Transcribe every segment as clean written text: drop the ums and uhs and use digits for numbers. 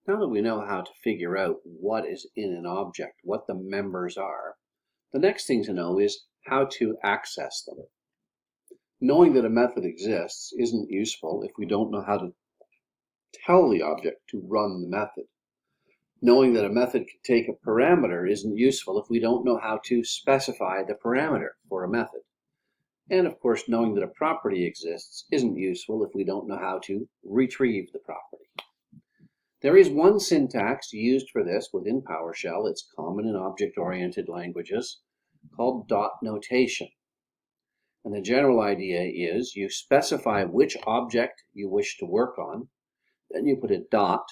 Now that we know how to figure out what is in an object, what the members are, the next thing to know is how to access them. Knowing that a method exists isn't useful if we don't know how to tell the object to run the method. Knowing that a method can take a parameter isn't useful if we don't know how to specify the parameter for a method. And of course, knowing that a property exists isn't useful if we don't know how to retrieve the property. There is one syntax used for this within PowerShell. It's common in object-oriented languages, called dot notation. And the general idea is you specify which object you wish to work on, then you put a dot,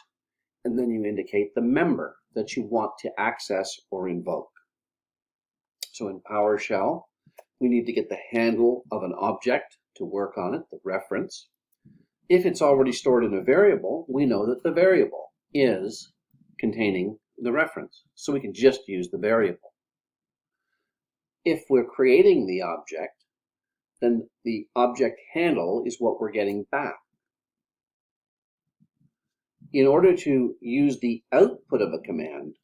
and then you indicate the member that you want to access or invoke. So in PowerShell, we need to get the handle of an object to work on it, the reference. If it's already stored in a variable, we know that the variable is containing the reference, so we can just use the variable. If we're creating the object, then the object handle is what we're getting back. In order to use the output of a command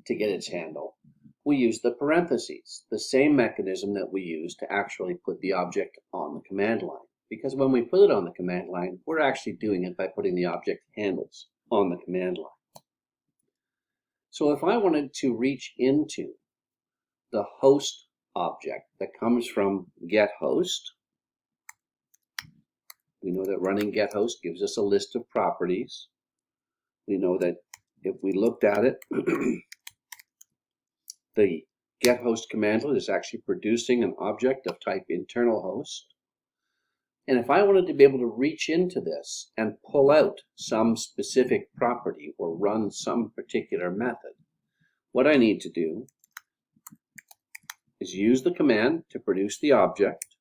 to get its handle, we use the parentheses, the same mechanism that we use to actually put the object on the command line. Because when we put it on the command line, we're actually doing it by putting the object handles on the command line. So if I wanted to reach into the host object that comes from getHost, we know that running getHost gives us a list of properties. We know that if we looked at it, the getHost commandlet is actually producing an object of type internal host. And if I wanted to be able to reach into this and pull out some specific property or run some particular method, what I need to do is use the command to produce the object,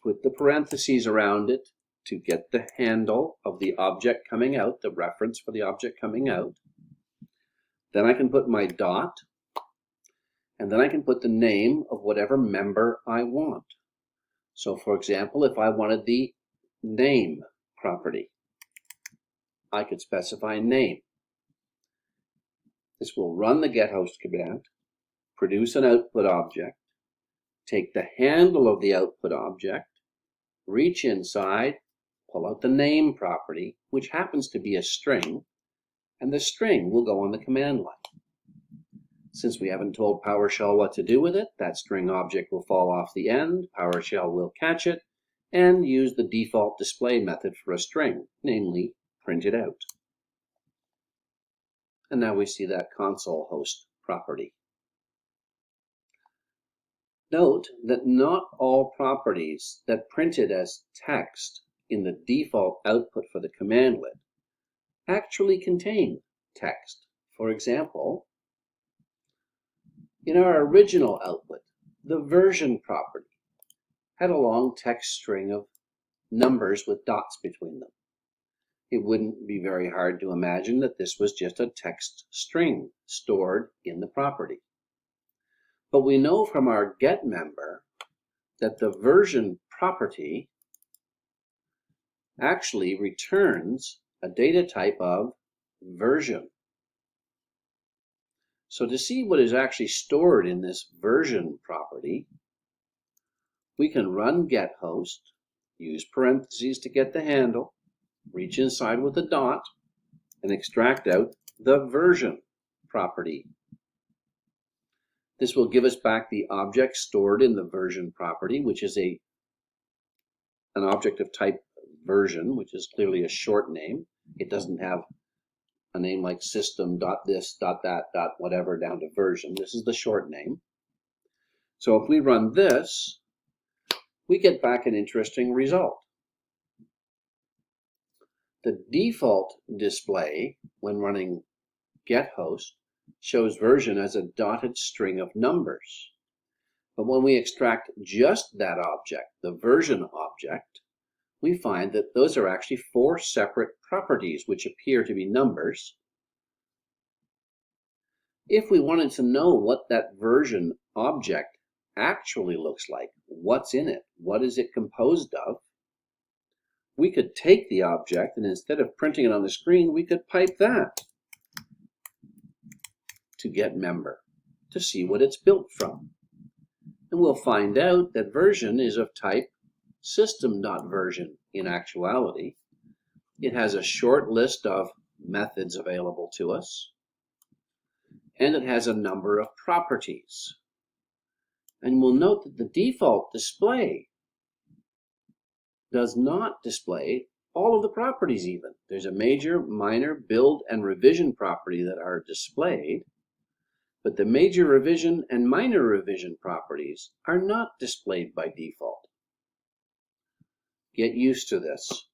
put the parentheses around it to get the handle of the object coming out, the reference for the object coming out. Then I can put my dot, and then I can put the name of whatever member I want. So for example, if I wanted the name property, I could specify name. This will run the getHost command, produce an output object, take the handle of the output object, reach inside, pull out the name property, which happens to be a string, and the string will go on the command line. Since we haven't told PowerShell what to do with it, that string object will fall off the end, PowerShell will catch it, and use the default display method for a string, namely print it out. And now we see that console host property. Note that not all properties that printed as text in the default output for the commandlet actually contain text. For example, in our original output, the version property had a long text string of numbers with dots between them. It wouldn't be very hard to imagine that this was just a text string stored in the property. But we know from our get member that the version property actually returns a data type of version. So to see what is actually stored in this version property, we can run getHost, use parentheses to get the handle, reach inside with a dot, and extract out the version property. This will give us back the object stored in the version property, which is an object of type version, which is clearly a short name. It doesn't have a name like system.this.that.whatever down to version. This is the short name. So if we run this, we get back an interesting result. The default display when running getHost shows version as a dotted string of numbers. But when we extract just that object, the version object, we find that those are actually 4 separate properties which appear to be numbers. If we wanted to know what that version object actually looks like, what's in it, what is it composed of, we could take the object and instead of printing it on the screen, we could pipe that to get member to see what it's built from. And we'll find out that version is of type system.version in actuality. It has a short list of methods available to us, and it has a number of properties. And we'll note that the default display does not display all of the properties even. There's a major, minor, build, and revision property that are displayed, but the major revision and minor revision properties are not displayed by default. Get used to this.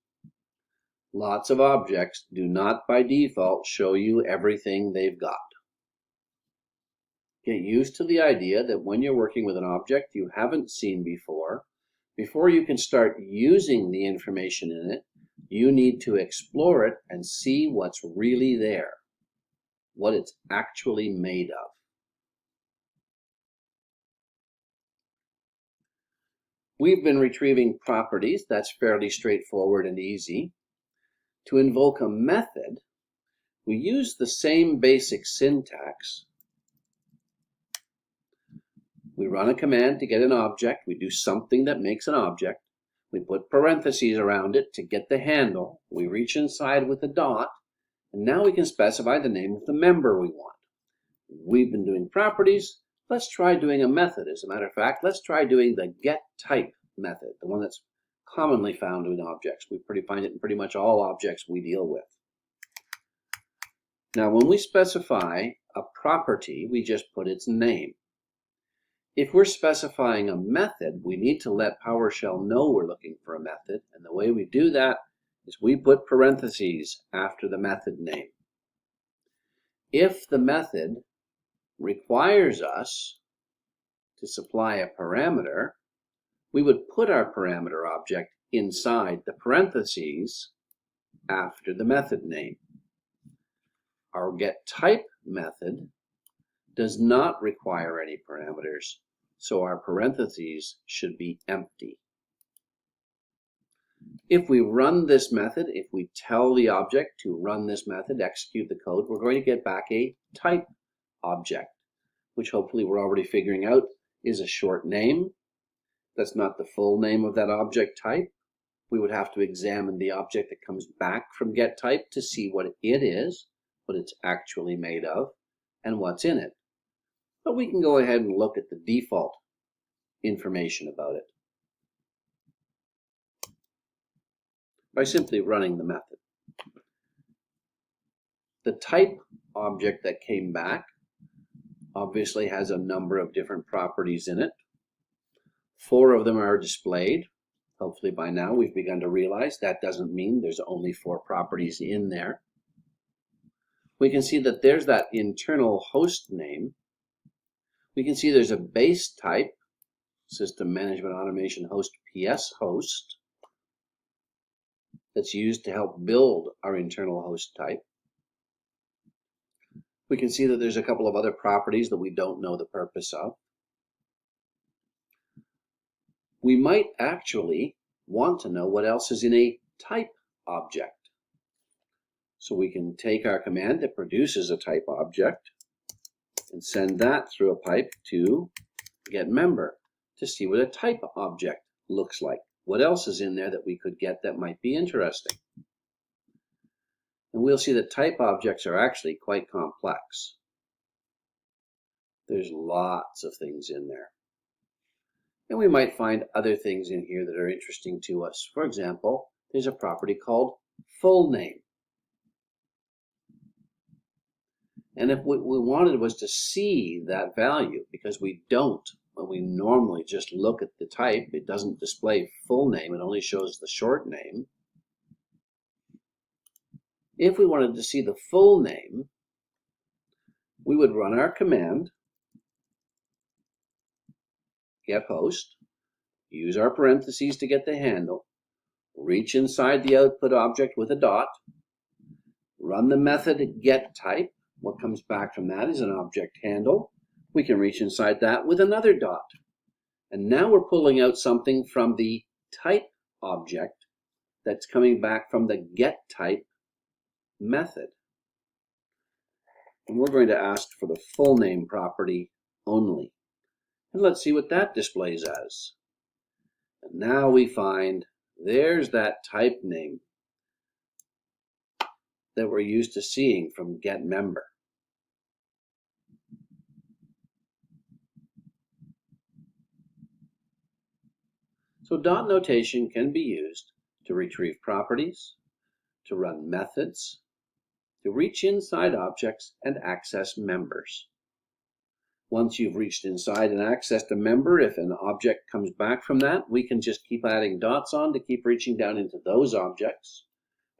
Lots of objects do not by default show you everything they've got. Get used to the idea that when you're working with an object you haven't seen before you can start using the information in it, you need to explore it and see what's really there, what it's actually made of. We've been retrieving properties. That's fairly straightforward and easy. To invoke a method, we use the same basic syntax. We run a command to get an object. We do something that makes an object. We put parentheses around it to get the handle. We reach inside with a dot, and now we can specify the name of the member we want. We've been doing properties. Let's try doing a method. As a matter of fact, let's try doing the getType method, the one that's commonly found in objects. We find it in pretty much all objects we deal with. Now, when we specify a property, we just put its name. If we're specifying a method, we need to let PowerShell know we're looking for a method, and the way we do that is we put parentheses after the method name. If the method requires us to supply a parameter, we would put our parameter object inside the parentheses after the method name. Our getType method does not require any parameters, so our parentheses should be empty. If we run this method, if we tell the object to run this method, execute the code, we're going to get back a type object, which hopefully we're already figuring out is a short name. That's not the full name of that object type. We would have to examine the object that comes back from getType to see what it is, what it's actually made of, and what's in it. But we can go ahead and look at the default information about it by simply running the method. The type object that came back obviously has a number of different properties in it. 4 of them are displayed. Hopefully by now we've begun to realize that doesn't mean there's only 4 properties in there. We can see that there's that internal host name. We can see there's a base type, System Management Automation Host PS host, that's used to help build our internal host type. We can see that there's a couple of other properties that we don't know the purpose of. We might actually want to know what else is in a type object. So we can take our command that produces a type object and send that through a pipe to getMember to see what a type object looks like. What else is in there that we could get that might be interesting? And we'll see that type objects are actually quite complex. There's lots of things in there. And we might find other things in here that are interesting to us. For example, there's a property called full name. And if what we wanted was to see that value, because we don't, when we normally just look at the type, it doesn't display full name, it only shows the short name. If we wanted to see the full name, we would run our command, getHost, use our parentheses to get the handle, reach inside the output object with a dot, run the method getType. What comes back from that is an object handle. We can reach inside that with another dot. And now we're pulling out something from the type object that's coming back from the getType method. And we're going to ask for the full name property only. And let's see what that displays as. And now we find there's that type name that we're used to seeing from getMember. So dot notation can be used to retrieve properties, to run methods, to reach inside objects and access members. Once you've reached inside and accessed a member, if an object comes back from that, we can just keep adding dots on to keep reaching down into those objects,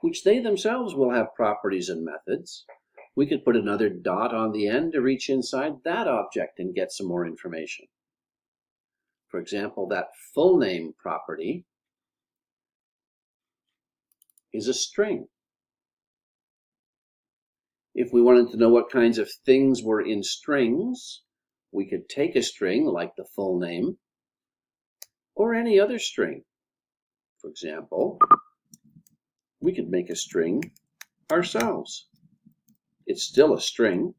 which they themselves will have properties and methods. We could put another dot on the end to reach inside that object and get some more information. For example, that full name property is a string. If we wanted to know what kinds of things were in strings, we could take a string like the full name or any other string. For example, we could make a string ourselves. It's still a string.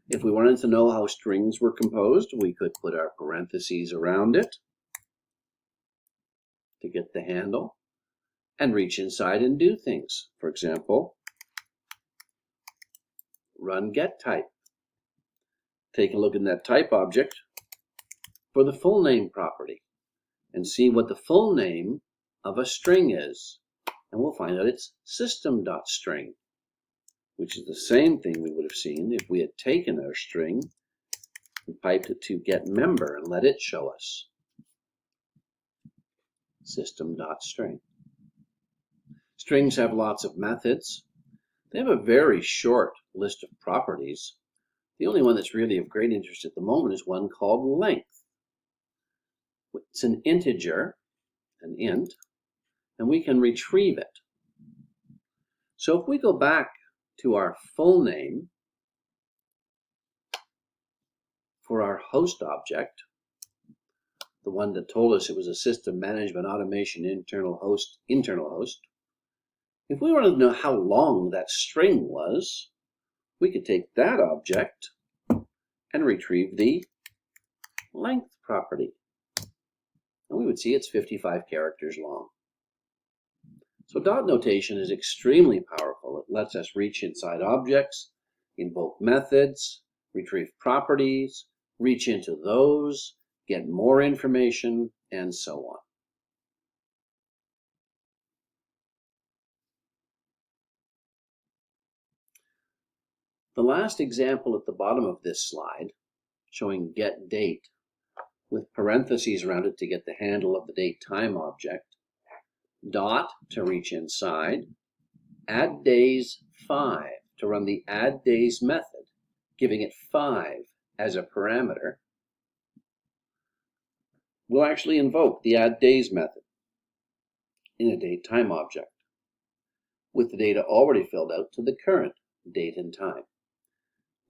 If we wanted to know how strings were composed, we could put our parentheses around it to get the handle and reach inside and do things. For example, run getType. Take a look in that type object for the full name property and see what the full name of a string is. And we'll find out it's system.string, which is the same thing we would have seen if we had taken our string and piped it to getMember and let it show us system.string. Strings have lots of methods. They have a very short list of properties. The only one that's really of great interest at the moment is one called length. It's an integer, an int, and we can retrieve it. So if we go back to our full name for our host object, the one that told us it was a system management automation internal host, if we wanted to know how long that string was, we could take that object and retrieve the length property. And we would see it's 55 characters long. So dot notation is extremely powerful. It lets us reach inside objects, invoke methods, retrieve properties, reach into those, get more information, and so on. The last example at the bottom of this slide, showing getDate with parentheses around it to get the handle of the datetime object, dot to reach inside, addDays5 to run the addDays method, giving it 5 as a parameter. We'll actually invoke the addDays method in a datetime object with the data already filled out to the current date and time.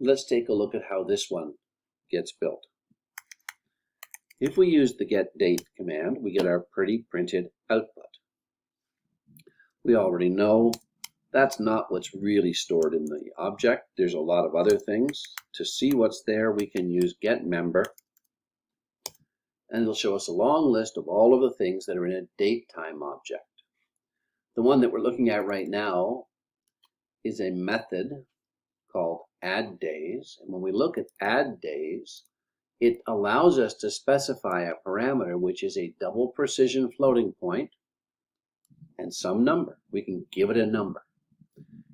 Let's take a look at how this one gets built. If we use the getDate command, we get our pretty printed output. We already know that's not what's really stored in the object. There's a lot of other things. To see what's there, we can use getMember, and it'll show us a long list of all of the things that are in a datetime object. The one that we're looking at right now is a method called addDays, and when we look at addDays, it allows us to specify a parameter which is a double precision floating point and some number. We can give it a number,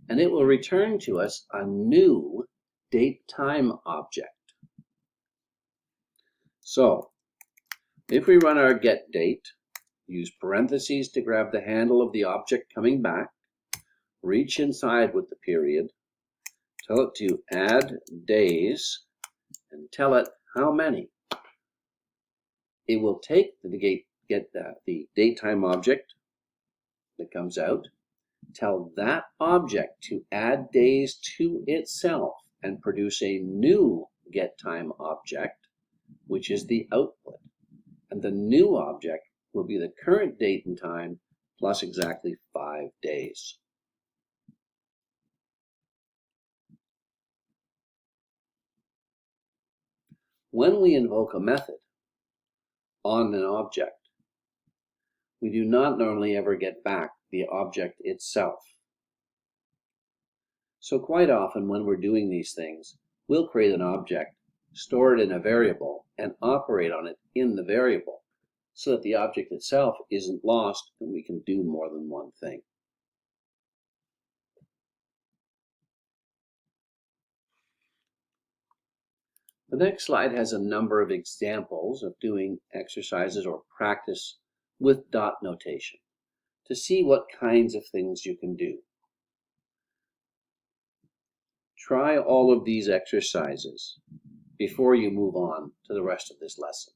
and it will return to us a new datetime object. So if we run our getDate, use parentheses to grab the handle of the object coming back, reach inside with the period, tell it to add days, and tell it how many. It will take the datetime object that comes out, tell that object to add days to itself, and produce a new getTime object, which is the output. And the new object will be the current date and time plus exactly 5 days. When we invoke a method on an object, we do not normally ever get back the object itself. So quite often when we're doing these things, we'll create an object, store it in a variable, and operate on it in the variable, so that the object itself isn't lost and we can do more than one thing. The next slide has a number of examples of doing exercises or practice with dot notation to see what kinds of things you can do. Try all of these exercises before you move on to the rest of this lesson.